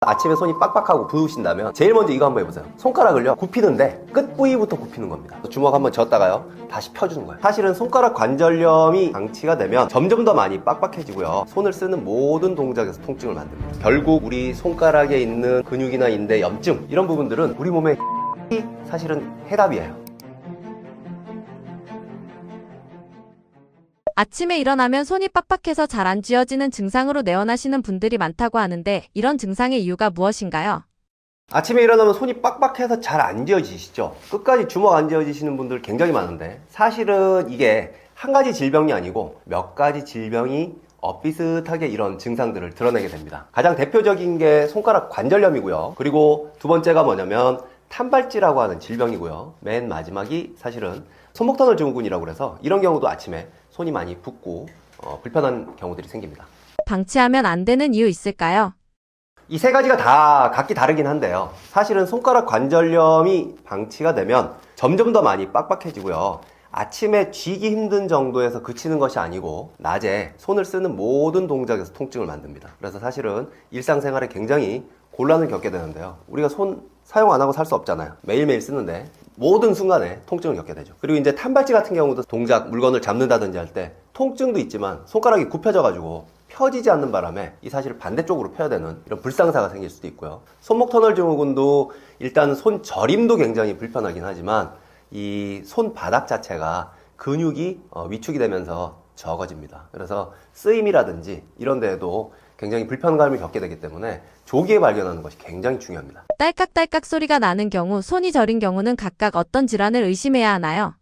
아침에 손이 빡빡하고 부으신다면 제일 먼저 이거 한번 해보세요. 손가락을요 굽히는데 끝 부위부터 굽히는 겁니다. 주먹 한번 쥐었다가요 다시 펴주는 거예요. 사실은 손가락 관절염이 방치가 되면 점점 더 많이 빡빡해지고요, 손을 쓰는 모든 동작에서 통증을 만듭니다. 결국 우리 손가락에 있는 근육이나 인대, 염증 이런 부분들은 우리 몸의 사실은 해답이에요. 아침에 일어나면 손이 빡빡해서 잘 안 쥐어지는 증상으로 내원하시는 분들이 많다고 하는데 이런 증상의 이유가 무엇인가요? 아침에 일어나면 손이 빡빡해서 잘 안 쥐어지시죠? 끝까지 주먹 안 쥐어지시는 분들 굉장히 많은데 사실은 이게 한 가지 질병이 아니고 몇 가지 질병이 비슷하게 이런 증상들을 드러내게 됩니다. 가장 대표적인 게 손가락 관절염이고요. 그리고 두 번째가 뭐냐면 탄발지라고 하는 질병이고요. 맨 마지막이 사실은 손목터널 증후군이라고 해서 이런 경우도 아침에 손이 많이 붓고 불편한 경우들이 생깁니다. 방치하면 안 되는 이유 있을까요? 이 세 가지가 다 각기 다르긴 한데요. 사실은 손가락 관절염이 방치가 되면 점점 더 많이 빡빡해지고요. 아침에 쥐기 힘든 정도에서 그치는 것이 아니고 낮에 손을 쓰는 모든 동작에서 통증을 만듭니다. 그래서 사실은 일상생활에 굉장히 곤란을 겪게 되는데요. 우리가 손 사용 안 하고 살 수 없잖아요. 매일매일 쓰는데 모든 순간에 통증을 겪게 되죠. 그리고 이제 탄발지 같은 경우도 동작, 물건을 잡는다든지 할 때 통증도 있지만 손가락이 굽혀져 가지고 펴지지 않는 바람에 이 사실 반대쪽으로 펴야 되는 이런 불상사가 생길 수도 있고요. 손목 터널 증후군도 일단 손 저림도 굉장히 불편하긴 하지만 이 손바닥 자체가 근육이 위축이 되면서 적어집니다. 그래서 쓰임이라든지 이런 데에도 굉장히 불편감을 겪게 되기 때문에 조기에 발견하는 것이 굉장히 중요합니다. 딸깍딸깍 소리가 나는 경우, 손이 저린 경우는 각각 어떤 질환을 의심해야 하나요?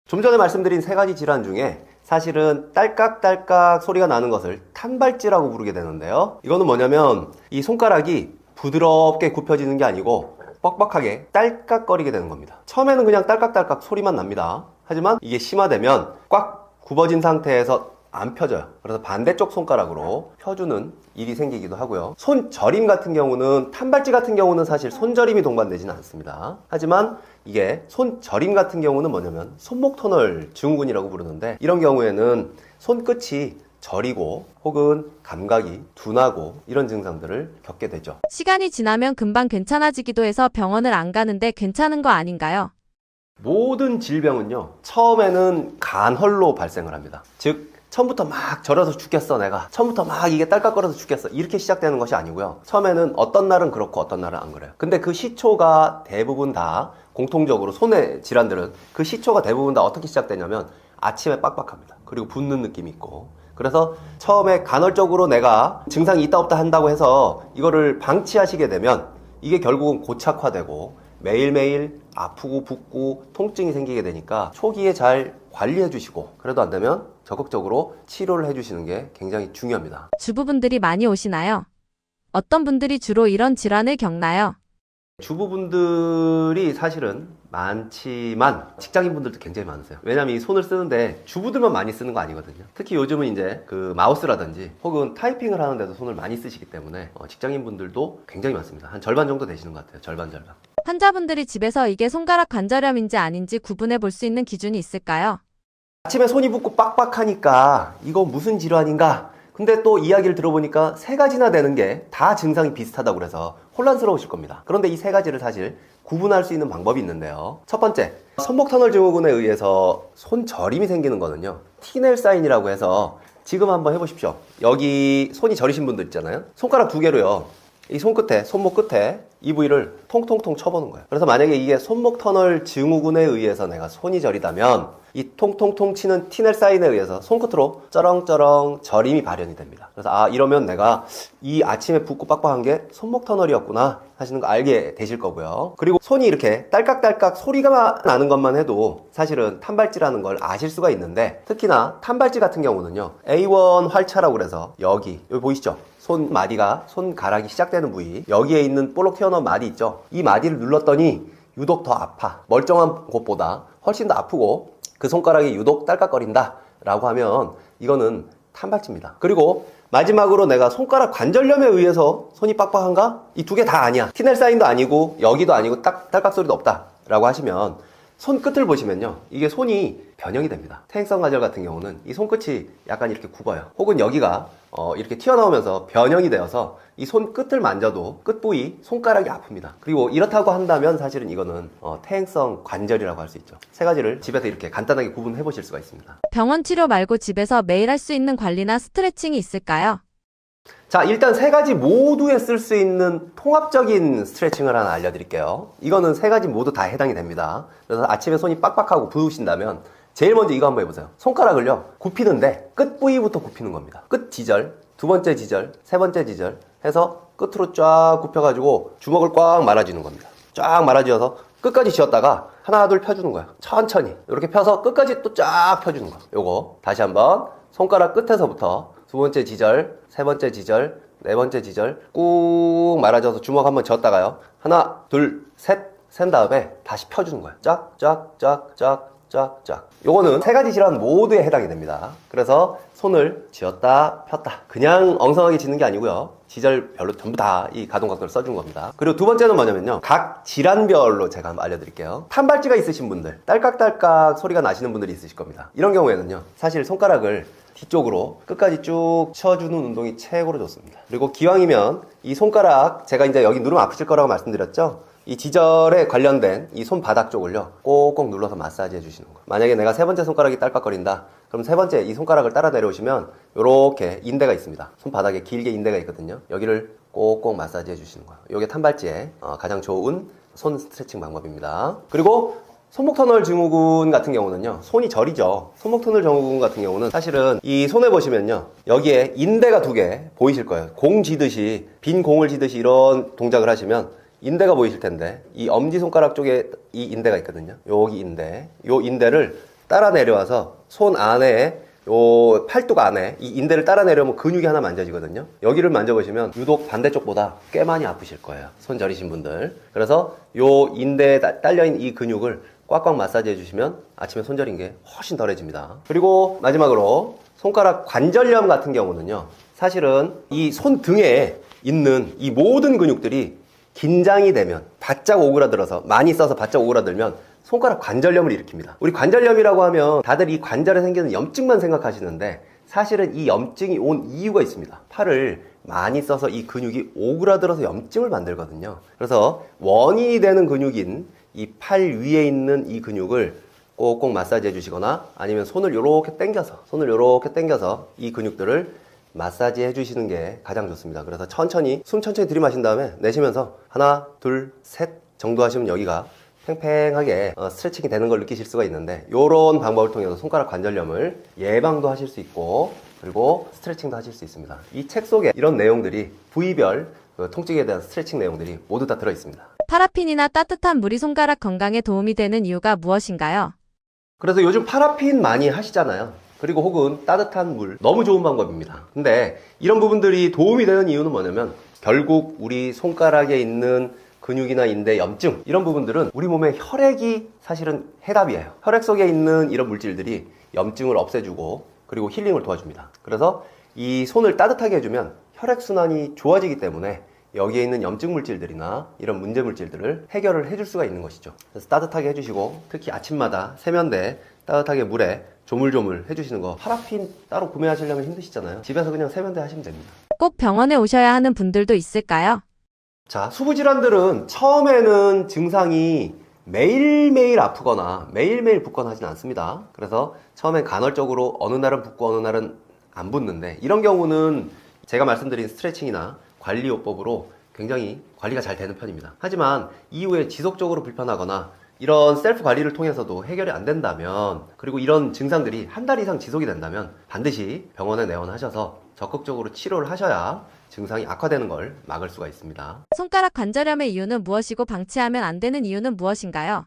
좀 전에 말씀드린 세 가지 질환 중에 사실은 딸깍딸깍 소리가 나는 것을 탄발지라고 부르게 되는데요. 이거는 뭐냐면 이 손가락이 부드럽게 굽혀지는 게 아니고 뻑뻑하게 딸깍거리게 되는 겁니다. 처음에는 그냥 딸깍딸깍 소리만 납니다. 하지만 이게 심화되면 꽉 굽어진 상태에서 안 펴져요. 그래서 반대쪽 손가락으로 펴주는 일이 생기기도 하고요. 손저림 같은 경우는, 탄발지 같은 경우는 사실 손저림이 동반되지는 않습니다. 하지만 이게 손저림 같은 경우는 뭐냐면 손목 터널 증후군이라고 부르는데 이런 경우에는 손끝이 저리고 혹은 감각이 둔하고 이런 증상들을 겪게 되죠. 시간이 지나면 금방 괜찮아지기도 해서 병원을 안 가는데 괜찮은 거 아닌가요? 모든 질병은요 처음에는 간헐로 발생을 합니다. 즉 처음부터 막 절여서 죽겠어, 내가 처음부터 막 이게 딸깍거려서 죽겠어, 이렇게 시작되는 것이 아니고요. 처음에는 어떤 날은 그렇고 어떤 날은 안 그래요. 근데 그 시초가 대부분 다 공통적으로 손의 질환들은 그 시초가 대부분 다 어떻게 시작되냐면 아침에 빡빡합니다. 그리고 붓는 느낌이 있고, 그래서 처음에 간헐적으로 내가 증상이 있다 없다 한다고 해서 이거를 방치하시게 되면 이게 결국은 고착화되고 매일매일 아프고 붓고 통증이 생기게 되니까 초기에 잘 관리해 주시고, 그래도 안 되면 적극적으로 치료를 해 주시는 게 굉장히 중요합니다. 주부분들이 많이 오시나요? 어떤 분들이 주로 이런 질환을 겪나요? 주부분들이 사실은 많지만 직장인분들도 굉장히 많으세요. 왜냐면 이 손을 쓰는데 주부들만 많이 쓰는 거 아니거든요. 특히 요즘은 이제 그 마우스라든지 혹은 타이핑을 하는데도 손을 많이 쓰시기 때문에 직장인분들도 굉장히 많습니다. 한 절반 정도 되시는 것 같아요. 절반. 환자분들이 집에서 이게 손가락 관절염인지 아닌지 구분해 볼 수 있는 기준이 있을까요? 아침에 손이 붓고 빡빡하니까 이거 무슨 질환인가? 근데 또 이야기를 들어보니까 세 가지나 되는 게 다 증상이 비슷하다고 그래서 혼란스러우실 겁니다. 그런데 이 세 가지를 사실 구분할 수 있는 방법이 있는데요. 첫 번째, 손목 터널 증후군에 의해서 손저림이 생기는 거는요, 티넬 사인이라고 해서 지금 한번 해보십시오. 여기 손이 저리신 분들 있잖아요. 손가락 두 개로요, 이 손끝에, 손목 끝에 이 부위를 통통통 쳐보는 거예요. 그래서 만약에 이게 손목 터널 증후군에 의해서 내가 손이 저리다면 이 통통통 치는 티넬 사인에 의해서 손끝으로 쩌렁쩌렁 저림이 발현이 됩니다. 그래서 이러면 내가 이 아침에 붓고 빡빡한 게 손목 터널이었구나 하시는 거 알게 되실 거고요. 그리고 손이 이렇게 딸깍딸깍 소리가 나는 것만 해도 사실은 탄발지라는 걸 아실 수가 있는데, 특히나 탄발지 같은 경우는요 A1 활차라고 그래서 여기 보이시죠? 손마디가, 손가락이 시작되는 부위, 여기에 있는 볼록 튀어나온 마디 있죠? 이 마디를 눌렀더니 유독 더 아파. 멀쩡한 곳보다 훨씬 더 아프고 그 손가락이 유독 딸깍거린다 라고 하면 이거는 탄발지입니다. 그리고 마지막으로 내가 손가락 관절염에 의해서 손이 빡빡한가? 이 두 개 다 아니야. 티넬 사인도 아니고 여기도 아니고 딸깍 소리도 없다 라고 하시면 손끝을 보시면요, 이게 손이 변형이 됩니다. 퇴행성 관절 같은 경우는 이 손끝이 약간 이렇게 굽어요. 혹은 여기가 이렇게 튀어나오면서 변형이 되어서 이 손끝을 만져도 끝 부위 손가락이 아픕니다. 그리고 이렇다고 한다면 사실은 이거는 퇴행성 관절이라고 할 수 있죠. 세 가지를 집에서 이렇게 간단하게 구분해 보실 수가 있습니다. 병원 치료 말고 집에서 매일 할 수 있는 관리나 스트레칭이 있을까요? 자, 일단 세 가지 모두에 쓸 수 있는 통합적인 스트레칭을 하나 알려드릴게요. 이거는 세 가지 모두 다 해당이 됩니다. 그래서 아침에 손이 빡빡하고 부으신다면 제일 먼저 이거 한번 해보세요. 손가락을요, 굽히는데 끝 부위부터 굽히는 겁니다. 끝 지절, 두 번째 지절, 세 번째 지절 해서 끝으로 쫙 굽혀가지고 주먹을 꽉 말아주는 겁니다. 쫙 말아주어서 끝까지 쥐었다가 하나 둘 펴주는 거예요. 천천히 이렇게 펴서 끝까지 또 쫙 펴주는 거예요. 요거 다시 한번 손가락 끝에서부터 두 번째 지절, 세 번째 지절, 네 번째 지절 꾹 말아줘서 주먹 한번 쥐었다가요, 하나 둘 셋 센 다음에 다시 펴주는 거예요. 쫙쫙쫙쫙쫙쫙. 요거는 세 가지 질환 모두에 해당이 됩니다. 그래서 손을 쥐었다 폈다, 그냥 엉성하게 쥐는 게 아니고요, 지절별로 전부 다 이 가동각도를 써준 겁니다. 그리고 두 번째는 뭐냐면요, 각 질환별로 제가 한번 알려드릴게요. 탄발지가 있으신 분들, 딸깍딸깍 소리가 나시는 분들이 있으실 겁니다. 이런 경우에는요, 사실 손가락을 뒤쪽으로 끝까지 쭉 쳐주는 운동이 최고로 좋습니다. 그리고 기왕이면 이 손가락, 제가 이제 여기 누르면 아프실 거라고 말씀드렸죠? 이 지절에 관련된 이 손바닥 쪽을요, 꼭꼭 눌러서 마사지 해주시는 거예요. 만약에 내가 세 번째 손가락이 딸깍거린다, 그럼 세 번째 이 손가락을 따라 내려오시면 요렇게 인대가 있습니다. 손바닥에 길게 인대가 있거든요. 여기를 꼭꼭 마사지 해주시는 거예요. 요게 탄발지에 가장 좋은 손 스트레칭 방법입니다. 그리고 손목 터널 증후군 같은 경우는요, 손이 저리죠. 손목 터널 증후군 같은 경우는 사실은 이 손에 보시면요, 여기에 인대가 두 개 보이실 거예요. 공 쥐듯이, 빈 공을 쥐듯이 이런 동작을 하시면 인대가 보이실 텐데, 이 엄지손가락 쪽에 이 인대가 있거든요. 여기 인대, 요 인대를 따라 내려와서 손 안에, 요 팔뚝 안에 이 인대를 따라 내려오면 근육이 하나 만져지거든요. 여기를 만져보시면 유독 반대쪽보다 꽤 많이 아프실 거예요, 손 저리신 분들. 그래서 요 인대에 딸려있는 이 근육을 꽉꽉 마사지 해주시면 아침에 손저린 게 훨씬 덜해집니다. 그리고 마지막으로 손가락 관절염 같은 경우는요, 사실은 이 손등에 있는 이 모든 근육들이 긴장이 되면, 바짝 오그라들어서, 많이 써서 바짝 오그라들면 손가락 관절염을 일으킵니다. 우리 관절염이라고 하면 다들 이 관절에 생기는 염증만 생각하시는데, 사실은 이 염증이 온 이유가 있습니다. 팔을 많이 써서 이 근육이 오그라들어서 염증을 만들거든요. 그래서 원인이 되는 근육인 이 팔 위에 있는 이 근육을 꼭꼭 마사지 해주시거나, 아니면 손을 요렇게 당겨서 이 근육들을 마사지 해주시는 게 가장 좋습니다. 그래서 천천히, 숨 천천히 들이마신 다음에 내쉬면서 하나, 둘, 셋 정도 하시면 여기가 팽팽하게 스트레칭이 되는 걸 느끼실 수가 있는데, 요런 방법을 통해서 손가락 관절염을 예방도 하실 수 있고, 그리고 스트레칭도 하실 수 있습니다. 이 책 속에 이런 내용들이, 부위별 통증에 대한 스트레칭 내용들이 모두 다 들어있습니다. 파라핀이나 따뜻한 물이 손가락 건강에 도움이 되는 이유가 무엇인가요? 그래서 요즘 파라핀 많이 하시잖아요. 그리고 혹은 따뜻한 물, 너무 좋은 방법입니다. 근데 이런 부분들이 도움이 되는 이유는 뭐냐면, 결국 우리 손가락에 있는 근육이나 인대, 염증, 이런 부분들은 우리 몸의 혈액이 사실은 해답이에요. 혈액 속에 있는 이런 물질들이 염증을 없애주고, 그리고 힐링을 도와줍니다. 그래서 이 손을 따뜻하게 해주면 혈액순환이 좋아지기 때문에 여기에 있는 염증 물질들이나 이런 문제 물질들을 해결을 해줄 수가 있는 것이죠. 그래서 따뜻하게 해주시고, 특히 아침마다 세면대 따뜻하게 물에 조물조물 해주시는 거, 파라핀 따로 구매하시려면 힘드시잖아요. 집에서 그냥 세면대 하시면 됩니다. 꼭 병원에 오셔야 하는 분들도 있을까요? 자, 수부질환들은 처음에는 증상이 매일매일 아프거나 매일매일 붓거나 하진 않습니다. 그래서 처음엔 간헐적으로 어느 날은 붓고 어느 날은 안 붓는데, 이런 경우는 제가 말씀드린 스트레칭이나 관리요법으로 굉장히 관리가 잘 되는 편입니다. 하지만 이후에 지속적으로 불편하거나 이런 셀프 관리를 통해서도 해결이 안 된다면, 그리고 이런 증상들이 한 달 이상 지속이 된다면 반드시 병원에 내원하셔서 적극적으로 치료를 하셔야 증상이 악화되는 걸 막을 수가 있습니다. 손가락 관절염의 이유는 무엇이고 방치하면 안 되는 이유는 무엇인가요?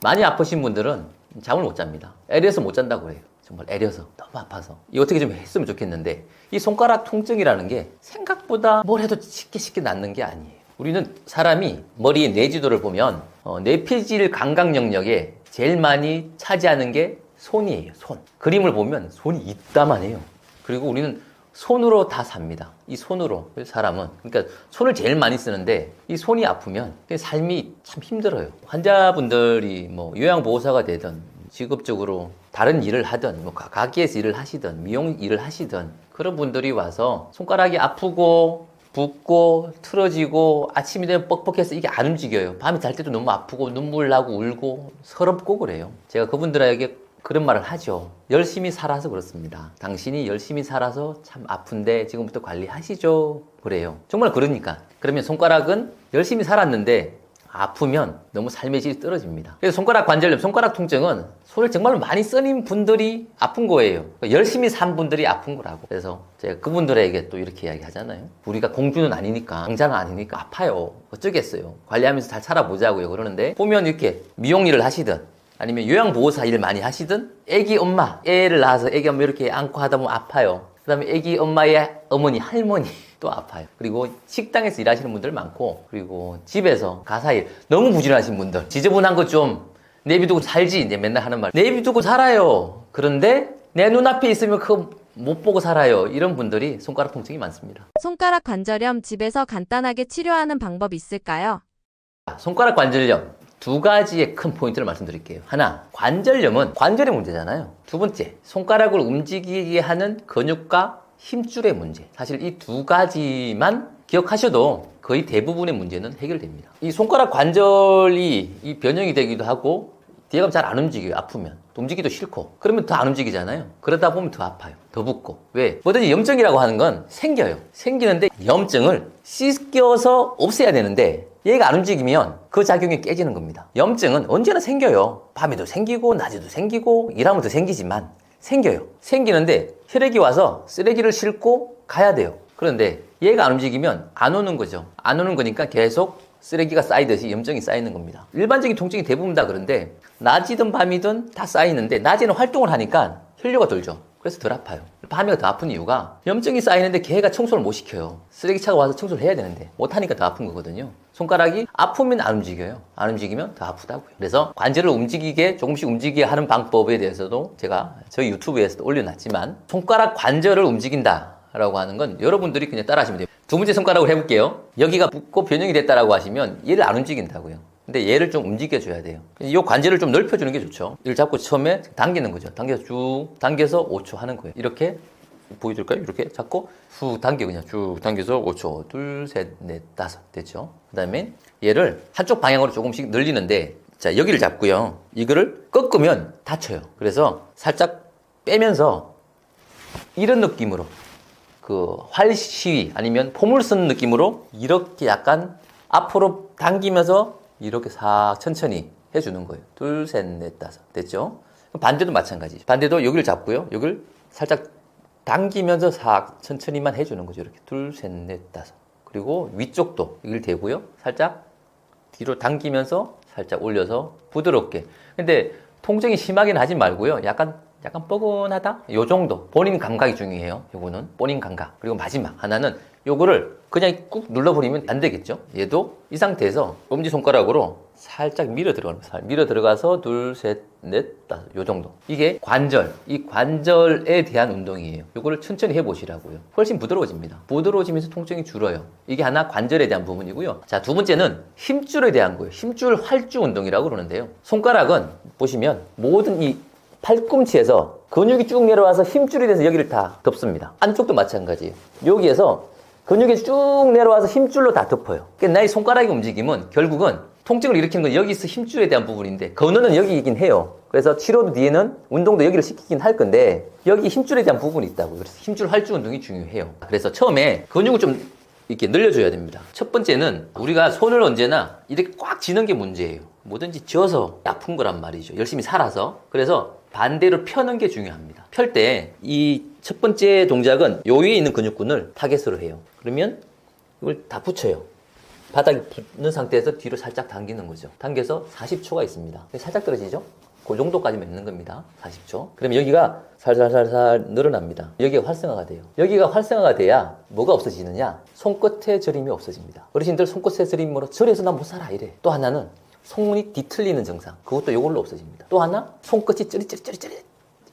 많이 아프신 분들은 잠을 못 잡니다. 애려서 못 잔다고 그래요. 정말 애려서, 너무 아파서. 이거 어떻게 좀 했으면 좋겠는데, 이 손가락 통증이라는 게 생각보다 뭘 해도 쉽게 낫는 게 아니에요. 우리는 사람이 머리의 뇌지도를 보면 뇌피질 감각 영역에 제일 많이 차지하는 게 손이에요. 손. 그림을 보면 손이 이따만 해요. 그리고 우리는 손으로 다 삽니다. 이 손으로 사람은 그러니까 손을 제일 많이 쓰는데 이 손이 아프면 삶이 참 힘들어요. 환자분들이 뭐 요양보호사가 되든 직업적으로 다른 일을 하든 뭐 가게에서 일을 하시든 미용 일을 하시든 그런 분들이 와서 손가락이 아프고 붓고 틀어지고 아침이 되면 뻑뻑해서 이게 안 움직여요. 밤에 잘 때도 너무 아프고 눈물 나고 울고 서럽고 그래요. 제가 그분들에게 그런 말을 하죠. 열심히 살아서 그렇습니다. 당신이 열심히 살아서 참 아픈데 지금부터 관리하시죠. 그래요. 정말 그러니까. 그러면 손가락은 열심히 살았는데 아프면 너무 삶의 질이 떨어집니다. 그래서 손가락 관절염, 손가락 통증은 손을 정말 많이 쓰는 분들이 아픈 거예요. 열심히 산 분들이 아픈 거라고. 그래서 제가 그분들에게 또 이렇게 이야기 하잖아요. 우리가 공주는 아니니까, 왕자는 아니니까 아파요. 어쩌겠어요. 관리하면서 잘 살아보자고요. 그러는데 보면 이렇게 미용 일을 하시든 아니면 요양보호사 일을 많이 하시든 애기 엄마, 애를 낳아서 애기 엄마 이렇게 안고 하다 보면 아파요. 그 다음에 애기 엄마의 어머니, 할머니 또 아파요. 그리고 식당에서 일하시는 분들 많고 그리고 집에서 가사일 너무 부지런하신 분들 지저분한 거 좀 내비두고 살지 이제 맨날 하는 말 내비두고 살아요. 그런데 내 눈앞에 있으면 그거 못 보고 살아요. 이런 분들이 손가락 통증이 많습니다. 손가락 관절염 집에서 간단하게 치료하는 방법 있을까요? 손가락 관절염 두 가지의 큰 포인트를 말씀드릴게요. 하나, 관절염은 관절의 문제잖아요. 두 번째, 손가락을 움직이게 하는 근육과 힘줄의 문제. 사실 이 두 가지만 기억하셔도 거의 대부분의 문제는 해결됩니다. 이 손가락 관절이 이 변형이 되기도 하고 뒤에 가면 잘 안 움직여요. 아프면. 움직이기도 싫고. 그러면 더 안 움직이잖아요. 그러다 보면 더 아파요. 더 붓고. 왜? 뭐든지 염증이라고 하는 건 생겨요. 생기는데 염증을 씻겨서 없애야 되는데 얘가 안 움직이면 그 작용이 깨지는 겁니다. 염증은 언제나 생겨요. 밤에도 생기고 낮에도 생기고 일하면 더 생기지만 생겨요. 생기는데 혈액이 와서 쓰레기를 싣고 가야 돼요. 그런데 얘가 안 움직이면 안 오는 거죠. 안 오는 거니까 계속 쓰레기가 쌓이듯이 염증이 쌓이는 겁니다. 일반적인 통증이 대부분 다 그런데 낮이든 밤이든 다 쌓이는데 낮에는 활동을 하니까 혈류가 돌죠. 그래서 덜 아파요. 밤에 더 아픈 이유가 염증이 쌓이는데 걔가 청소를 못 시켜요. 쓰레기차가 와서 청소를 해야 되는데 못하니까 더 아픈 거거든요. 손가락이 아프면 안 움직여요. 안 움직이면 더 아프다고요. 그래서 관절을 움직이게 조금씩 움직이게 하는 방법에 대해서도 제가 저희 유튜브에서도 올려놨지만 손가락 관절을 움직인다 라고 하는 건 여러분들이 그냥 따라 하시면 돼요. 두 번째 손가락을 해볼게요. 여기가 붓고 변형이 됐다라고 하시면 얘를 안 움직인다고요. 근데 얘를 좀 움직여줘야 돼요. 이 관절을 좀 넓혀주는 게 좋죠. 이를 잡고 처음에 당기는 거죠. 당겨서 쭉 당겨서 5초 하는 거예요. 이렇게 보여줄까요? 이렇게 잡고 쭉 당겨 그냥 쭉 당겨서 5초 둘, 셋, 넷, 다섯 됐죠. 그 다음에 얘를 한쪽 방향으로 조금씩 늘리는데 자 여기를 잡고요. 이거를 꺾으면 다쳐요. 그래서 살짝 빼면서 이런 느낌으로 그 활시위 아니면 포물 쓰는 느낌으로 이렇게 약간 앞으로 당기면서 이렇게 싹 천천히 해주는 거예요. 둘, 셋, 넷, 다섯. 됐죠? 반대도 마찬가지. 반대도 여기를 잡고요. 여기를 살짝 당기면서 싹 천천히만 해주는 거죠. 이렇게 둘, 셋, 넷, 다섯. 그리고 위쪽도 여기를 대고요. 살짝 뒤로 당기면서 살짝 올려서 부드럽게. 근데 통증이 심하게는 하지 말고요. 약간 뻐근하다? 요 정도. 본인 감각이 중요해요. 요거는 본인 감각. 그리고 마지막 하나는 요거를 그냥 꾹 눌러버리면 안 되겠죠? 얘도 이 상태에서 엄지손가락으로 살짝 밀어 들어가는 거예요. 밀어 들어가서 둘, 셋, 넷, 다섯. 요 정도. 이게 관절. 이 관절에 대한 운동이에요. 요거를 천천히 해보시라고요. 훨씬 부드러워집니다. 부드러워지면서 통증이 줄어요. 이게 하나 관절에 대한 부분이고요. 자, 두 번째는 힘줄에 대한 거예요. 힘줄 활주 운동이라고 그러는데요. 손가락은 보시면 모든 이 팔꿈치에서 근육이 쭉 내려와서 힘줄이 돼서 여기를 다 덮습니다. 안쪽도 마찬가지예요. 여기에서 근육이 쭉 내려와서 힘줄로 다 덮어요. 그러니까 나의 손가락의 움직임은 결국은 통증을 일으키는 건 여기서 힘줄에 대한 부분인데 근원은 여기이긴 해요. 그래서 치료 뒤에는 운동도 여기를 시키긴 할 건데 여기 힘줄에 대한 부분이 있다고요. 그래서 힘줄 활주 운동이 중요해요. 그래서 처음에 근육을 좀 이렇게 늘려줘야 됩니다. 첫 번째는 우리가 손을 언제나 이렇게 꽉 쥐는 게 문제예요. 뭐든지 쥐어서 아픈 거란 말이죠. 열심히 살아서. 그래서 반대로 펴는 게 중요합니다. 펼 때 이 첫 번째 동작은 요 위에 있는 근육군을 타겟으로 해요. 그러면 이걸 다 붙여요. 바닥에 붙는 상태에서 뒤로 살짝 당기는 거죠. 당겨서 40초가 있습니다. 살짝 떨어지죠? 그 정도까지만 있는 겁니다. 40초. 그러면 여기가 살살살살 늘어납니다. 여기가 활성화가 돼요. 여기가 활성화가 돼야 뭐가 없어지느냐? 손끝의 저림이 없어집니다. 어르신들 손끝의 저림으로 저려서 나 못 살아 이래. 또 하나는 손이 뒤틀리는 증상. 그것도 요걸로 없어집니다. 또 하나 손끝이 찌릿찌릿찌릿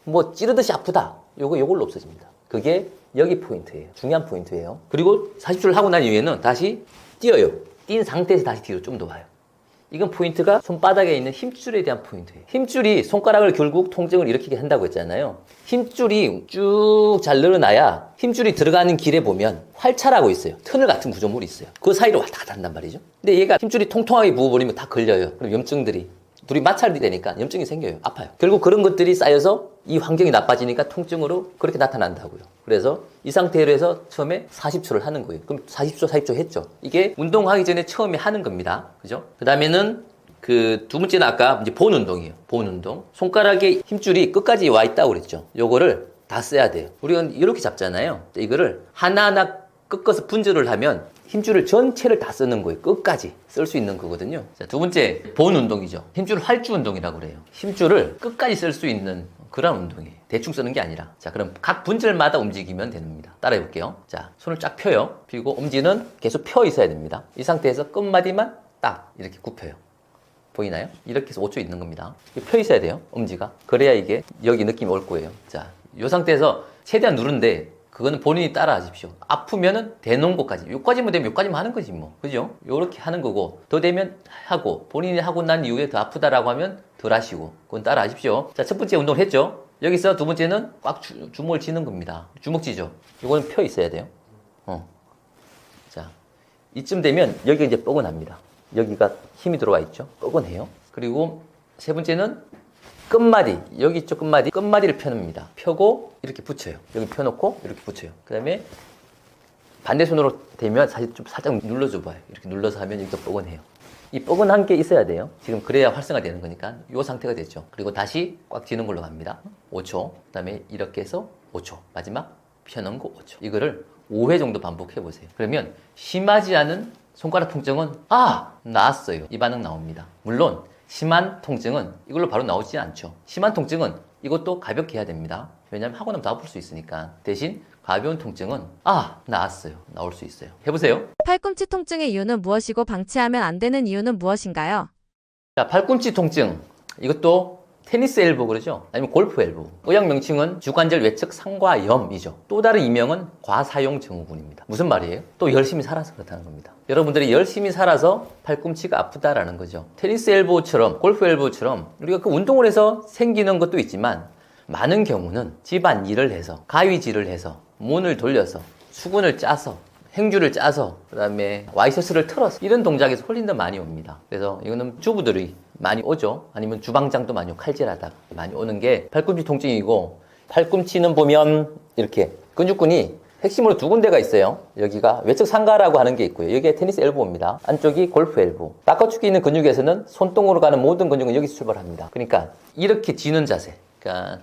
뭐 찌르듯이 아프다. 요걸로 없어집니다. 그게 여기 포인트예요. 중요한 포인트예요. 그리고 40초를 하고 난 이후에는 다시 뛰어요. 뛴 상태에서 다시 뒤로 좀 더 와요. 이건 포인트가 손바닥에 있는 힘줄에 대한 포인트예요. 힘줄이 손가락을 결국 통증을 일으키게 한다고 했잖아요. 힘줄이 쭉 잘 늘어나야 힘줄이 들어가는 길에 보면 활차라고 있어요. 터널 같은 구조물이 있어요. 그 사이로 왔다 갔다 한단 말이죠. 근데 얘가 힘줄이 통통하게 부어버리면 다 걸려요. 그럼 염증들이 둘이 마찰이 되니까 염증이 생겨요. 아파요. 결국 그런 것들이 쌓여서 이 환경이 나빠지니까 통증으로 그렇게 나타난다고요. 그래서 이 상태로 해서 처음에 40초를 하는 거예요. 그럼 40초 했죠. 이게 운동하기 전에 처음에 하는 겁니다. 그죠? 그 다음에는 그 두 번째는 아까 이제 본 운동이에요. 본 운동. 손가락에 힘줄이 끝까지 와 있다고 그랬죠. 요거를 다 써야 돼요. 우리가 이렇게 잡잖아요. 이거를 하나하나 꺾어서 분절을 하면 힘줄을 전체를 다 쓰는 거예요. 끝까지 쓸 수 있는 거거든요. 자, 두 번째, 본 운동이죠. 힘줄 활주 운동이라고 그래요. 힘줄을 끝까지 쓸 수 있는 그런 운동이에요. 대충 쓰는 게 아니라. 자, 그럼 각 분절마다 움직이면 됩니다. 따라해 볼게요. 자, 손을 쫙 펴요. 그리고 엄지는 계속 펴 있어야 됩니다. 이 상태에서 끝마디만 딱 이렇게 굽혀요. 보이나요? 이렇게 해서 5초 있는 겁니다. 펴 있어야 돼요. 엄지가. 그래야 이게 여기 느낌이 올 거예요. 자, 이 상태에서 최대한 누른데 그거는 본인이 따라 하십시오. 아프면은 대놓은 곳까지. 요까지만 되면 요까지만 하는 거지 뭐. 그죠? 요렇게 하는 거고. 더 되면 하고. 본인이 하고 난 이후에 더 아프다라고 하면 덜 하시고. 그건 따라 하십시오. 자, 첫 번째 운동을 했죠. 여기서 두 번째는 꽉 주먹을 쥐는 겁니다. 주먹쥐죠. 요거는 펴 있어야 돼요. 자, 이쯤 되면 여기가 이제 뻐근합니다. 여기가 힘이 들어와 있죠. 뻐근해요. 그리고 세 번째는 끝마디, 여기 있죠, 끝마디를 펴냅니다. 펴고 이렇게 붙여요. 여기 펴놓고 이렇게 붙여요. 그 다음에 반대 손으로 대면 사실 좀 살짝 눌러줘 봐요. 이렇게 눌러서 하면 여기도 뻐근해요. 이 뻐근한 게 있어야 돼요. 지금 그래야 활성화 되는 거니까 이 상태가 됐죠. 그리고 다시 꽉 쥐는 걸로 갑니다. 5초. 그 다음에 이렇게 해서 5초. 마지막 펴는 거 5초. 이거를 5회 정도 반복해 보세요. 그러면 심하지 않은 손가락 통증은 나았어요. 이 반응 나옵니다. 물론 심한 통증은 이걸로 바로 나오지 않죠. 심한 통증은 이것도 가볍게 해야 됩니다. 왜냐하면 하고 나면 더 아플 수 있으니까. 대신 가벼운 통증은 나았어요. 나올 수 있어요. 해보세요. 팔꿈치 통증의 이유는 무엇이고 방치하면 안 되는 이유는 무엇인가요? 자, 팔꿈치 통증. 이것도 테니스 엘보 그러죠? 아니면 골프 엘보. 의학 명칭은 주관절 외측 상과염이죠. 또 다른 이명은 과사용 증후군입니다. 무슨 말이에요? 또 열심히 살아서 그렇다는 겁니다. 여러분들이 열심히 살아서 팔꿈치가 아프다라는 거죠. 테니스 엘보처럼 골프 엘보처럼 우리가 그 운동을 해서 생기는 것도 있지만 많은 경우는 집안일을 해서 가위질을 해서 문을 돌려서 수건을 짜서 행주를 짜서 그 다음에 와이셔츠를 틀어서 이런 동작에서 홀린다 많이 옵니다. 그래서 이거는 주부들이 많이 오죠. 아니면 주방장도 많이 오고 칼질하다가 많이 오는 게 팔꿈치 통증이고, 팔꿈치는 보면 이렇게 근육근이 핵심으로 두 군데가 있어요. 여기가 외측 상가라고 하는 게 있고요. 여기가 테니스 엘보입니다. 안쪽이 골프 엘보. 바깥쪽에 있는 근육에서는 손등으로 가는 모든 근육은 여기서 출발합니다. 그러니까 이렇게 쥐는 자세, 그러니까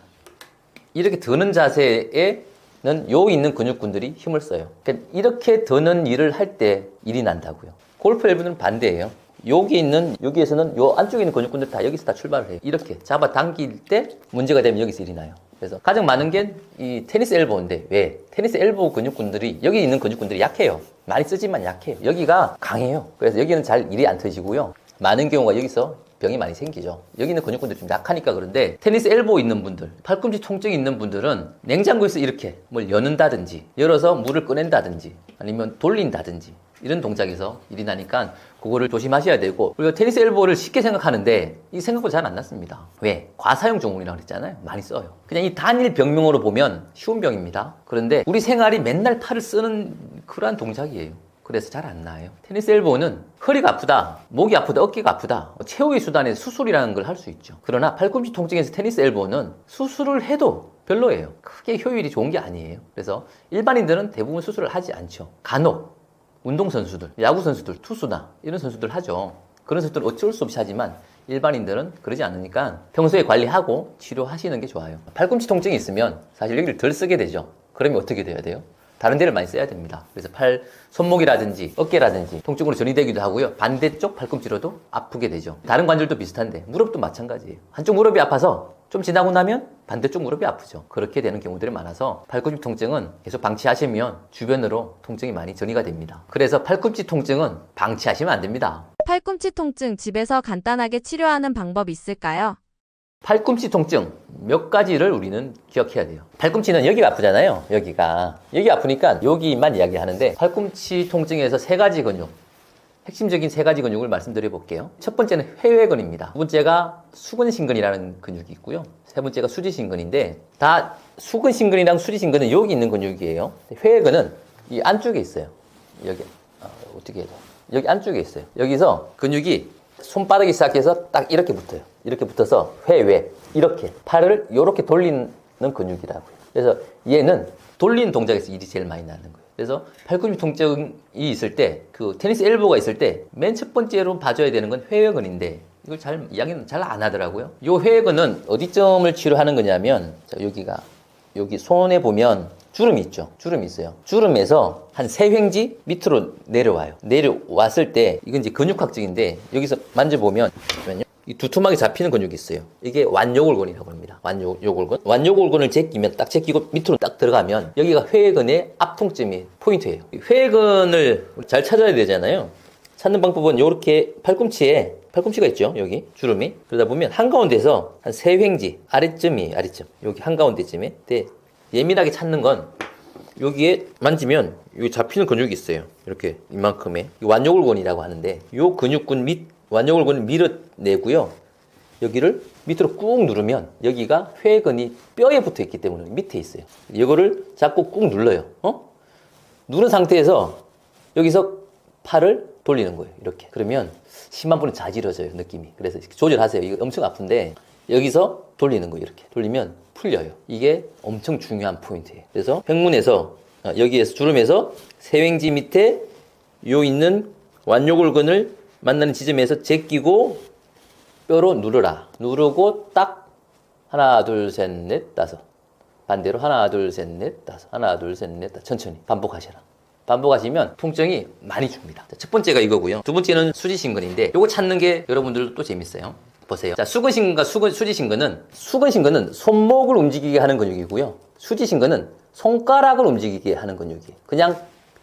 이렇게 드는 자세에는 요 있는 근육군들이 힘을 써요. 그러니까 이렇게 드는 일을 할 때 일이 난다고요. 골프 엘보는 반대예요. 여기에서는 요 안쪽에 있는 근육군들 다 여기서 다 출발을 해요. 이렇게 잡아 당길 때 문제가 되면 여기서 일이 나요. 그래서 가장 많은 게 이 테니스 엘보인데, 왜? 테니스 엘보 근육군들이, 여기 있는 근육군들이 약해요. 많이 쓰지만 약해요. 여기가 강해요. 그래서 여기는 잘 일이 안 터지고요. 많은 경우가 여기서 병이 많이 생기죠. 여기 있는 근육군들이 좀 약하니까. 그런데 테니스 엘보 있는 분들, 팔꿈치 통증이 있는 분들은 냉장고에서 이렇게 뭘 여는다든지, 열어서 물을 꺼낸다든지, 아니면 돌린다든지 이런 동작에서 일이 나니까 그거를 조심하셔야 되고, 그리고 테니스 엘보를 쉽게 생각하는데 이 생각보다 잘 안 났습니다. 왜? 과사용 증후군이라고 그랬잖아요. 많이 써요. 그냥 이 단일 병명으로 보면 쉬운 병입니다. 그런데 우리 생활이 맨날 팔을 쓰는 그러한 동작이에요. 그래서 잘 안 나아요. 테니스 엘보는 허리가 아프다, 목이 아프다, 어깨가 아프다, 최후의 수단에 수술이라는 걸 할 수 있죠. 그러나 팔꿈치 통증에서 테니스 엘보는 수술을 해도 별로예요. 크게 효율이 좋은 게 아니에요. 그래서 일반인들은 대부분 수술을 하지 않죠. 간혹 운동선수들, 야구선수들, 투수나 이런 선수들 하죠. 그런 선수들은 어쩔 수 없이 하지만 일반인들은 그러지 않으니까 평소에 관리하고 치료하시는 게 좋아요. 팔꿈치 통증이 있으면 사실 여기를 덜 쓰게 되죠. 그러면 어떻게 돼야 돼요? 다른 데를 많이 써야 됩니다. 그래서 손목이라든지 어깨라든지 통증으로 전이되기도 하고요. 반대쪽 팔꿈치로도 아프게 되죠. 다른 관절도 비슷한데 무릎도 마찬가지예요. 한쪽 무릎이 아파서 좀 지나고 나면 반대쪽 무릎이 아프죠. 그렇게 되는 경우들이 많아서 팔꿈치 통증은 계속 방치하시면 주변으로 통증이 많이 전이가 됩니다. 그래서 팔꿈치 통증은 방치하시면 안 됩니다. 팔꿈치 통증 집에서 간단하게 치료하는 방법 있을까요? 팔꿈치 통증 몇 가지를 우리는 기억해야 돼요. 팔꿈치는 여기가 아프잖아요. 여기 아프니까 여기만 이야기하는데 팔꿈치 통증에서 세 가지 근육, 핵심적인 세 가지 근육을 말씀드려 볼게요. 첫 번째는 회외근입니다. 두 번째가 수근신근이라는 근육이 있고요. 세 번째가 수지신근인데 다 수근신근이랑 수지신근은 여기 있는 근육이에요. 회외근은 이 안쪽에 있어요. 여기 어떻게 해야 돼? 여기 안쪽에 있어요. 여기서 근육이 손바닥이 시작해서 딱 이렇게 붙어요. 이렇게 붙어서 회외 이렇게 팔을 이렇게 돌리는 근육이라고요. 그래서 얘는 돌리는 동작에서 일이 제일 많이 나는 거예요. 그래서 팔꿈치 통증이 있을 때, 그 테니스 엘보가 있을 때 맨 첫 번째로 봐줘야 되는 건 회외근인데 이걸 이야기는 잘 안 하더라고요. 이 회외근은 어디점을 치료하는 거냐면 자, 여기 손에 보면 주름이 있죠. 주름이 있어요. 주름에서 한 3횡지 밑으로 내려와요. 내려왔을 때 이건 이제 근육학적인데 여기서 만져보면 이 두툼하게 잡히는 근육이 있어요. 이게 완요골근이라고 합니다. 완요골근. 완요골근을 제끼면 딱 제끼고 밑으로 딱 들어가면 여기가 회외근의 앞통점이 포인트예요. 회외근을 잘 찾아야 되잖아요. 찾는 방법은 이렇게 팔꿈치가 있죠. 여기 주름이. 그러다 보면 한가운데서 한 3횡지 아래점. 여기 한가운데쯤에 예민하게 찾는 건 여기에 만지면 여기 잡히는 근육이 있어요. 이렇게 이만큼의 완요골근이라고 하는데 이 근육군 완요골근을 밀어내고요. 여기를 밑으로 꾹 누르면 여기가 회근이 뼈에 붙어 있기 때문에 밑에 있어요. 이거를 잡고 꾹 눌러요. 누른 상태에서 여기서 팔을 돌리는 거예요. 이렇게. 그러면 심한 분은 자지러져요. 느낌이. 그래서 조절하세요. 이거 엄청 아픈데 여기서 돌리는 거예요. 이렇게. 돌리면 풀려요. 이게 엄청 중요한 포인트예요. 그래서 백문에서 여기에서 주름에서 세횡지 밑에 요 있는 완요골근을 만나는 지점에서 제끼고 뼈로 누르라. 누르고 딱 하나 둘 셋 넷 다섯. 반대로 하나 둘 셋 넷 다섯. 하나 둘 셋 넷 다섯. 천천히 반복하셔라. 반복하시면 통증이 많이 줍니다. 첫 번째가 이거고요. 두 번째는 수지신근인데 이거 찾는 게 여러분들도 또 재밌어요. 보세요. 자, 수근신근과 수근신근은 손목을 움직이게 하는 근육이고요. 수지신근은 손가락을 움직이게 하는 근육이에요. 그냥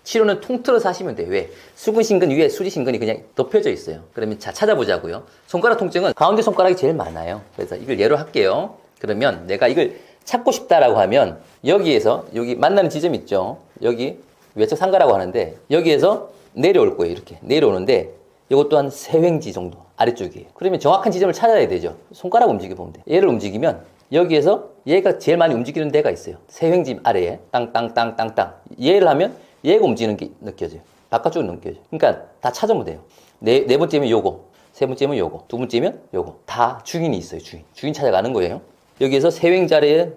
치료는 통틀어서 하시면 돼요. 왜? 수근신근 위에 수지신근이 그냥 덮여져 있어요. 그러면 자, 찾아보자고요. 손가락 통증은 가운데 손가락이 제일 많아요. 그래서 이걸 예로 할게요. 그러면 내가 이걸 찾고 싶다라고 하면 여기에서 여기 만나는 지점 있죠. 여기 외척 상가라고 하는데 여기에서 내려올 거예요. 이렇게 내려오는데 이것도 한 3횡지 정도 아래쪽이에요. 그러면 정확한 지점을 찾아야 되죠. 손가락 움직여 보면 돼요. 얘를 움직이면 여기에서 얘가 제일 많이 움직이는 데가 있어요. 3횡지 아래에 땅땅땅땅땅. 얘를 하면 얘가 움직이는 게 느껴져요. 바깥쪽으로 느껴져요. 그러니까 다 찾으면 돼요. 네 번째면 요거, 세 번째면 요거, 두 번째면 요거. 다 주인이 있어요. 주인 찾아가는 거예요. 여기에서 3횡지 아래에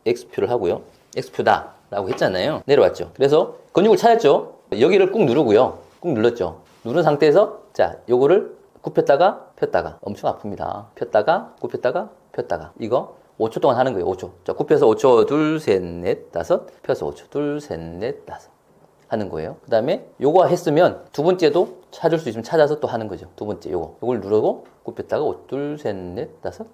X표를 하고요. X표다 라고 했잖아요. 내려왔죠. 그래서 근육을 찾았죠. 여기를 꾹 누르고요. 꾹 눌렀죠. 누른 상태에서 자, 요거를 굽혔다가 폈다가 엄청 아픕니다. 폈다가 굽혔다가 폈다가 이거 5초 동안 하는 거예요. 5초. 자, 굽혀서 5초 둘, 셋, 넷, 다섯. 펴서 5초 둘, 셋, 넷, 다섯 하는 거예요. 그 다음에 요거 했으면 두 번째도 찾을 수 있으면 찾아서 또 하는 거죠. 두 번째 요걸 누르고 굽혔다가 5, 둘, 셋, 넷, 다섯.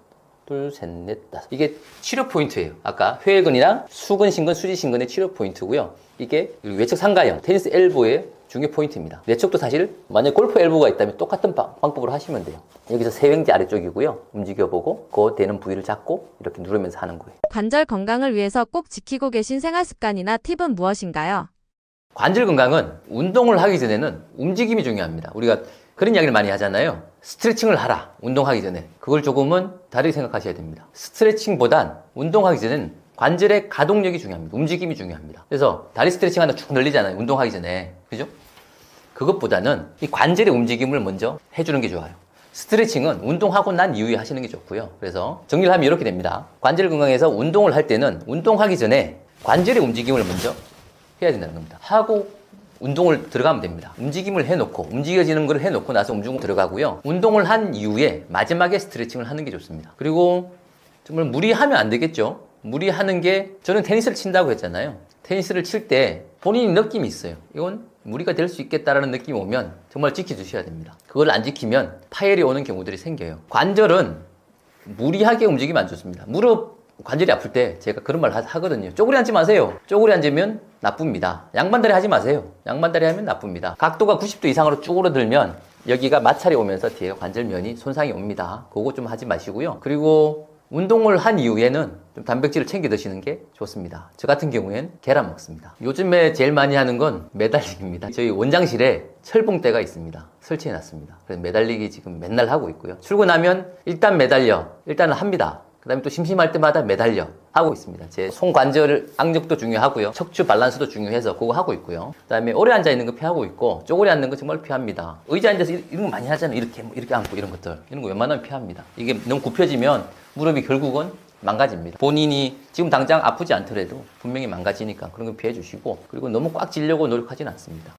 둘, 셋, 넷, 다섯. 이게 치료 포인트예요. 아까 회외근이랑 수근신근, 수지신근의 치료 포인트고요. 이게 외척 상가형, 테니스 엘보의 중요 포인트입니다. 내척도 사실 만약 골프 엘보가 있다면 똑같은 방법으로 하시면 돼요. 여기서 3횡지 아래쪽이고요. 움직여보고 그 되는 부위를 잡고 이렇게 누르면서 하는 거예요. 관절 건강을 위해서 꼭 지키고 계신 생활 습관이나 팁은 무엇인가요? 관절 건강은 운동을 하기 전에는 움직임이 중요합니다. 우리가 그런 이야기를 많이 하잖아요. 스트레칭을 하라. 운동하기 전에. 그걸 조금은 다르게 생각하셔야 됩니다. 스트레칭보단 운동하기 전에는 관절의 가동력이 중요합니다. 움직임이 중요합니다. 그래서 다리 스트레칭 하나 쭉 늘리잖아요. 운동하기 전에. 그죠? 그것보다는 이 관절의 움직임을 먼저 해주는 게 좋아요. 스트레칭은 운동하고 난 이후에 하시는 게 좋고요. 그래서 정리를 하면 이렇게 됩니다. 관절 건강에서 운동을 할 때는 운동하기 전에 관절의 움직임을 먼저 해야 된다는 겁니다. 하고 운동을 들어가면 됩니다. 움직임을 해놓고 움직여지는 걸 해놓고 나서 운동 들어가고요. 운동을 한 이후에 마지막에 스트레칭을 하는 게 좋습니다. 그리고 정말 무리하면 안 되겠죠. 무리하는 게 저는 테니스를 친다고 했잖아요. 테니스를 칠 때 본인이 느낌이 있어요. 이건 무리가 될 수 있겠다라는 느낌이 오면 정말 지켜주셔야 됩니다. 그걸 안 지키면 파열이 오는 경우들이 생겨요. 관절은 무리하게 움직이면 안 좋습니다. 무릎 관절이 아플 때 제가 그런 말 하거든요. 쪼그리 앉지 마세요. 쪼그리 앉으면 나쁩니다. 양반다리 하지 마세요. 양반다리 하면 나쁩니다. 각도가 90도 이상으로 쭈그러들면 여기가 마찰이 오면서 뒤에 관절면이 손상이 옵니다. 그거 좀 하지 마시고요. 그리고 운동을 한 이후에는 좀 단백질을 챙겨 드시는 게 좋습니다. 저 같은 경우엔 계란 먹습니다. 요즘에 제일 많이 하는 건 매달리기입니다. 저희 원장실에 철봉대가 있습니다. 설치해 놨습니다. 그래서 매달리기 지금 맨날 하고 있고요. 출근하면 일단 매달려. 일단은 합니다. 그 다음에 또 심심할 때마다 매달려 하고 있습니다. 제 손관절 악력도 중요하고요. 척추 밸런스도 중요해서 그거 하고 있고요. 그 다음에 오래 앉아있는 거 피하고 있고 쪼그려 앉는 거 정말 피합니다. 의자 앉아서 이런 거 많이 하잖아요. 이렇게 앉고 이런 것들. 이런 거 웬만하면 피합니다. 이게 너무 굽혀지면 무릎이 결국은 망가집니다. 본인이 지금 당장 아프지 않더라도 분명히 망가지니까 그런 거 피해 주시고, 그리고 너무 꽉 찌려고 노력하지는 않습니다.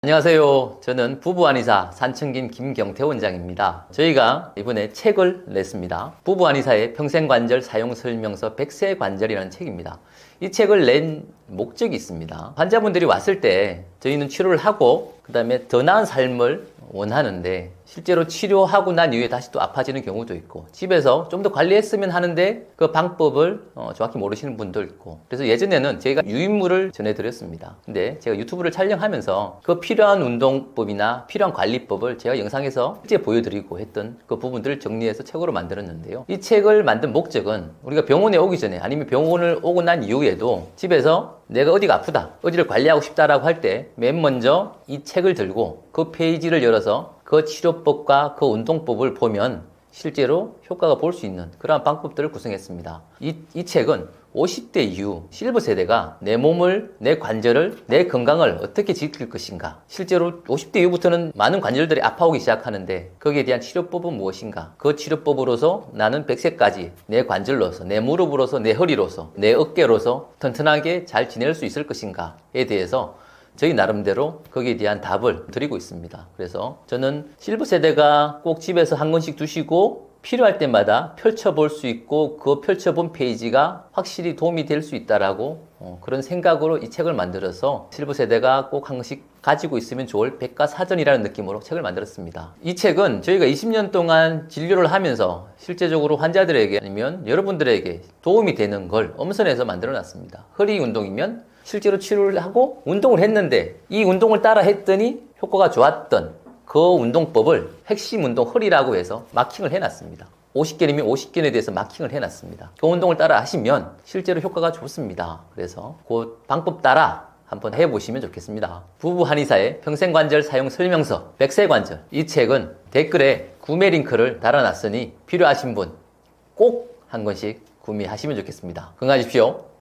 안녕하세요. 저는 부부한의사 산청김 김경태 원장입니다. 저희가 이번에 책을 냈습니다. 부부한의사의 평생관절 사용 설명서 100세 관절이라는 책입니다. 이 책을 낸 목적이 있습니다. 환자분들이 왔을 때 저희는 치료를 하고 그 다음에 더 나은 삶을 원하는데, 실제로 치료하고 난 이후에 다시 또 아파지는 경우도 있고, 집에서 좀 더 관리했으면 하는데 그 방법을 정확히 모르시는 분도 있고, 그래서 예전에는 저희가 유인물을 전해드렸습니다. 근데 제가 유튜브를 촬영하면서 그 필요한 운동법이나 필요한 관리법을 제가 영상에서 실제 보여드리고 했던 그 부분들을 정리해서 책으로 만들었는데요. 이 책을 만든 목적은 우리가 병원에 오기 전에, 아니면 병원을 오고 난 이후에도 집에서 내가 어디가 아프다, 어디를 관리하고 싶다라고 할 때 맨 먼저 이 책을 들고 그 페이지를 열어서 그 치료법과 그 운동법을 보면 실제로 효과가 볼 수 있는 그러한 방법들을 구성했습니다. 이 책은 50대 이후 실버 세대가 내 몸을, 내 관절을, 내 건강을 어떻게 지킬 것인가, 실제로 50대 이후부터는 많은 관절들이 아파오기 시작하는데 거기에 대한 치료법은 무엇인가, 그 치료법으로서 나는 100세까지 내 관절로서, 내 무릎으로서, 내 허리로서, 내 어깨로서 튼튼하게 잘 지낼 수 있을 것인가에 대해서 저희 나름대로 거기에 대한 답을 드리고 있습니다. 그래서 저는 실버 세대가 꼭 집에서 한 권씩 두시고 필요할 때마다 펼쳐볼 수 있고, 그 펼쳐본 페이지가 확실히 도움이 될 수 있다라고 그런 생각으로 이 책을 만들어서 실버 세대가 꼭 한 권씩 가지고 있으면 좋을 백과사전이라는 느낌으로 책을 만들었습니다. 이 책은 저희가 20년 동안 진료를 하면서 실제적으로 환자들에게 아니면 여러분들에게 도움이 되는 걸 엄선해서 만들어 놨습니다. 허리 운동이면 실제로 치료를 하고 운동을 했는데 이 운동을 따라 했더니 효과가 좋았던 그 운동법을 핵심 운동 허리라고 해서 마킹을 해놨습니다. 50견이면 50견에 대해서 마킹을 해놨습니다. 그 운동을 따라 하시면 실제로 효과가 좋습니다. 그래서 그 방법 따라 한번 해보시면 좋겠습니다. 부부 한의사의 평생관절 사용 설명서 100세 관절, 이 책은 댓글에 구매 링크를 달아놨으니 필요하신 분 꼭 한 권씩 구매하시면 좋겠습니다. 건강하십시오.